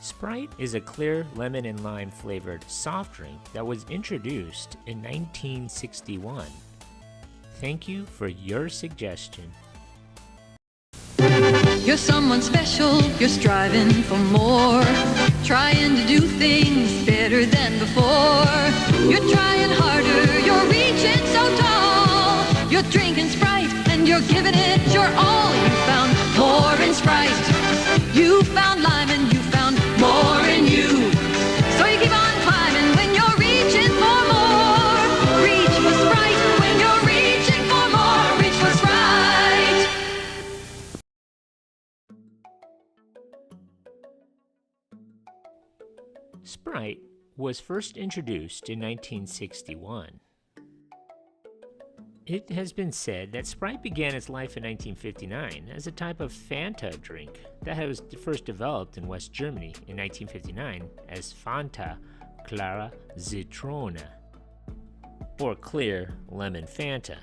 Sprite is a clear lemon and lime flavored soft drink that was introduced in 1961. Thank you for your suggestion. You're someone special, you're striving for more, trying to do things better than before. You're trying harder, you're reaching so tall. You're drinking Sprite and you're giving it your all. You found more in Sprite. You found lime and you found more in you. So you keep on climbing when you're reaching for more. Reach for Sprite when you're reaching for more. Reach for Sprite. Sprite was first introduced in 1961. It has been said that Sprite began its life in 1959 as a type of Fanta drink that was first developed in West Germany in 1959 as Fanta Clara Zitrone, or clear lemon Fanta.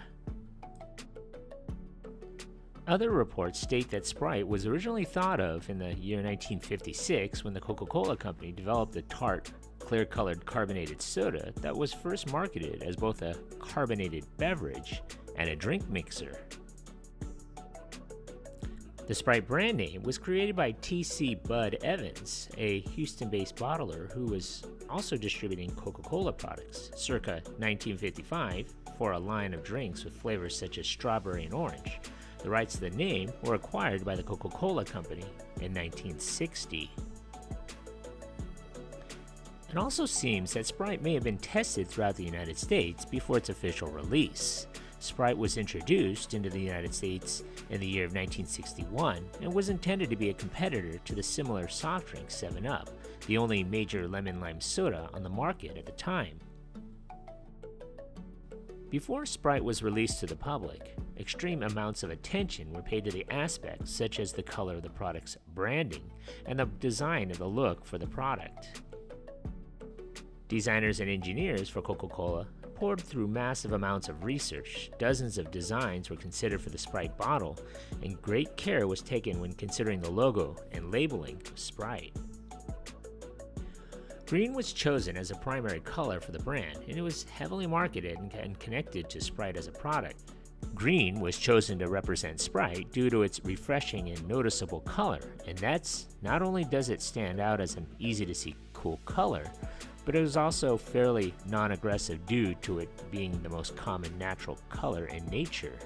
Other reports state that Sprite was originally thought of in the year 1956 when the Coca-Cola Company developed a tart, clear-colored carbonated soda that was first marketed as both a carbonated beverage and a drink mixer. The Sprite brand name was created by T.C. Bud Evans, a Houston-based bottler who was also distributing Coca-Cola products circa 1955 for a line of drinks with flavors such as strawberry and orange. The rights to the name were acquired by the Coca-Cola Company in 1960. It also seems that Sprite may have been tested throughout the United States before its official release. Sprite was introduced into the United States in the year of 1961 and was intended to be a competitor to the similar soft drink 7-Up, the only major lemon-lime soda on the market at the time. Before Sprite was released to the public, extreme amounts of attention were paid to the aspects such as the color of the product's branding and the design of the look for the product. Designers and engineers for Coca-Cola poured through massive amounts of research. Dozens of designs were considered for the Sprite bottle, and great care was taken when considering the logo and labeling of Sprite. Green was chosen as a primary color for the brand, and it was heavily marketed and connected to Sprite as a product. Green was chosen to represent Sprite due to its refreshing and noticeable color, and that's not only does it stand out as an easy-to-see cool color, but it was also fairly non-aggressive due to it being the most common natural color in nature.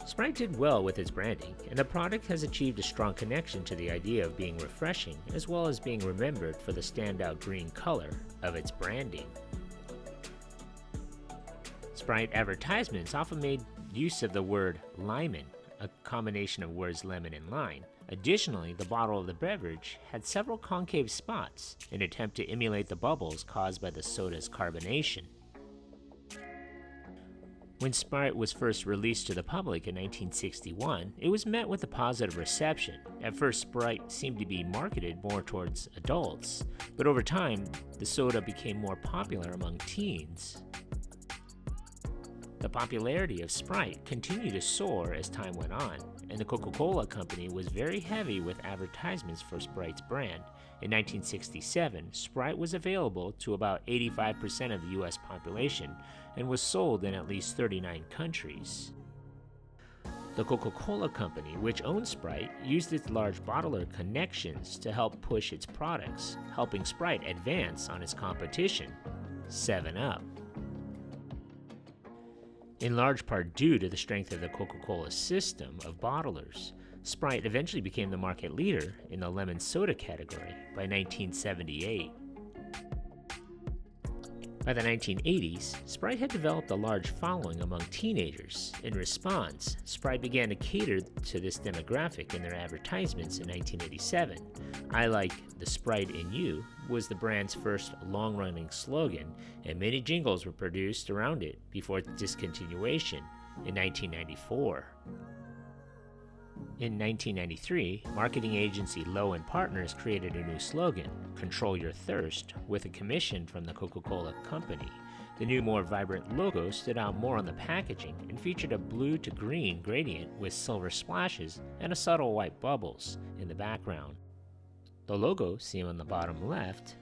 Sprite did well with its branding, and the product has achieved a strong connection to the idea of being refreshing as well as being remembered for the standout green color of its branding. Sprite advertisements often made use of the word limon, a combination of words lemon and lime. Additionally, the bottle of the beverage had several concave spots in an attempt to emulate the bubbles caused by the soda's carbonation. When Sprite was first released to the public in 1961, it was met with a positive reception. At first, Sprite seemed to be marketed more towards adults, but over time, the soda became more popular among teens. The popularity of Sprite continued to soar as time went on, and the Coca-Cola Company was very heavy with advertisements for Sprite's brand. In 1967, Sprite was available to about 85% of the US population and was sold in at least 39 countries. The Coca-Cola Company, which owned Sprite, used its large bottler connections to help push its products, helping Sprite advance on its competition, 7-Up. In large part due to the strength of the Coca-Cola system of bottlers, Sprite eventually became the market leader in the lemon soda category by 1978. By the 1980s, Sprite had developed a large following among teenagers. In response, Sprite began to cater to this demographic in their advertisements in 1987. "I like the Sprite in you" was the brand's first long-running slogan, and many jingles were produced around it before its discontinuation in 1994. In 1993, marketing agency Lowe & Partners created a new slogan, "Control Your Thirst," with a commission from the Coca-Cola Company. The new, more vibrant logo stood out more on the packaging and featured a blue to green gradient with silver splashes and a subtle white bubbles in the background. The logo, seen on the bottom left,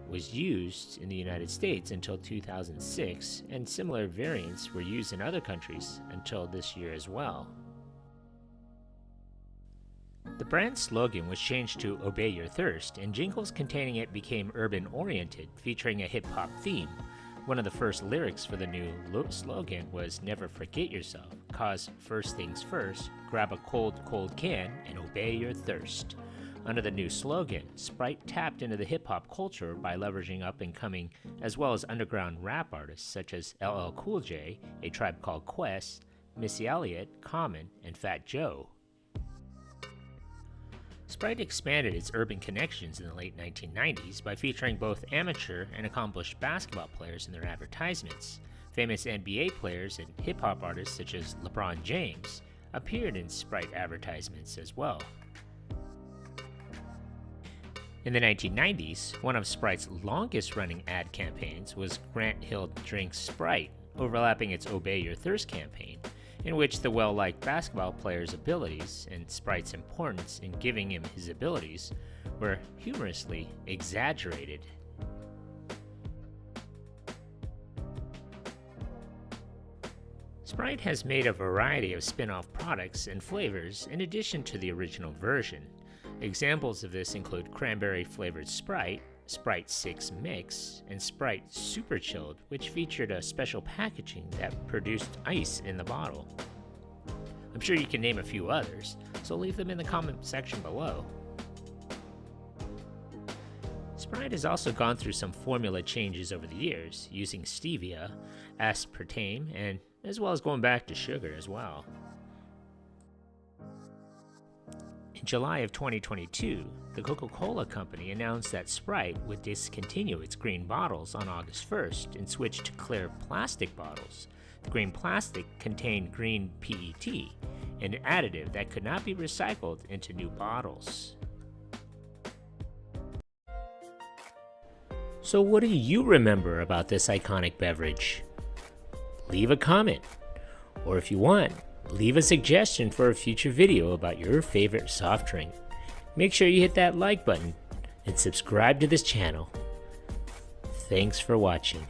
was used in the United States until 2006, and similar variants were used in other countries until this year as well. The brand's slogan was changed to "Obey Your Thirst," and jingles containing it became urban-oriented, featuring a hip-hop theme. One of the first lyrics for the new slogan was "Never forget yourself, cause first things first, grab a cold, cold can, and obey your thirst." Under the new slogan, Sprite tapped into the hip-hop culture by leveraging up-and-coming as well as underground rap artists such as LL Cool J, A Tribe Called Quest, Missy Elliott, Common, and Fat Joe. Sprite expanded its urban connections in the late 1990s by featuring both amateur and accomplished basketball players in their advertisements. Famous NBA players and hip-hop artists such as LeBron James appeared in Sprite advertisements as well. In the 1990s, one of Sprite's longest-running ad campaigns was Grant Hill Drinks Sprite, overlapping its Obey Your Thirst campaign, in which the well-liked basketball player's abilities and Sprite's importance in giving him his abilities were humorously exaggerated. Sprite has made a variety of spin-off products and flavors in addition to the original version. Examples of this include cranberry-flavored Sprite, Sprite 6 Mix, and Sprite Super Chilled, which featured a special packaging that produced ice in the bottle. I'm sure you can name a few others, so leave them in the comment section below. Sprite has also gone through some formula changes over the years, using stevia, aspartame, and as well as going back to sugar as well. In July of 2022, the Coca-Cola Company announced that Sprite would discontinue its green bottles on August 1st and switch to clear plastic bottles. The green plastic contained green PET, an additive that could not be recycled into new bottles. So what do you remember about this iconic beverage? Leave a comment, or if you want, leave a suggestion for a future video about your favorite soft drink. Make sure you hit that like button and subscribe to this channel. Thanks for watching.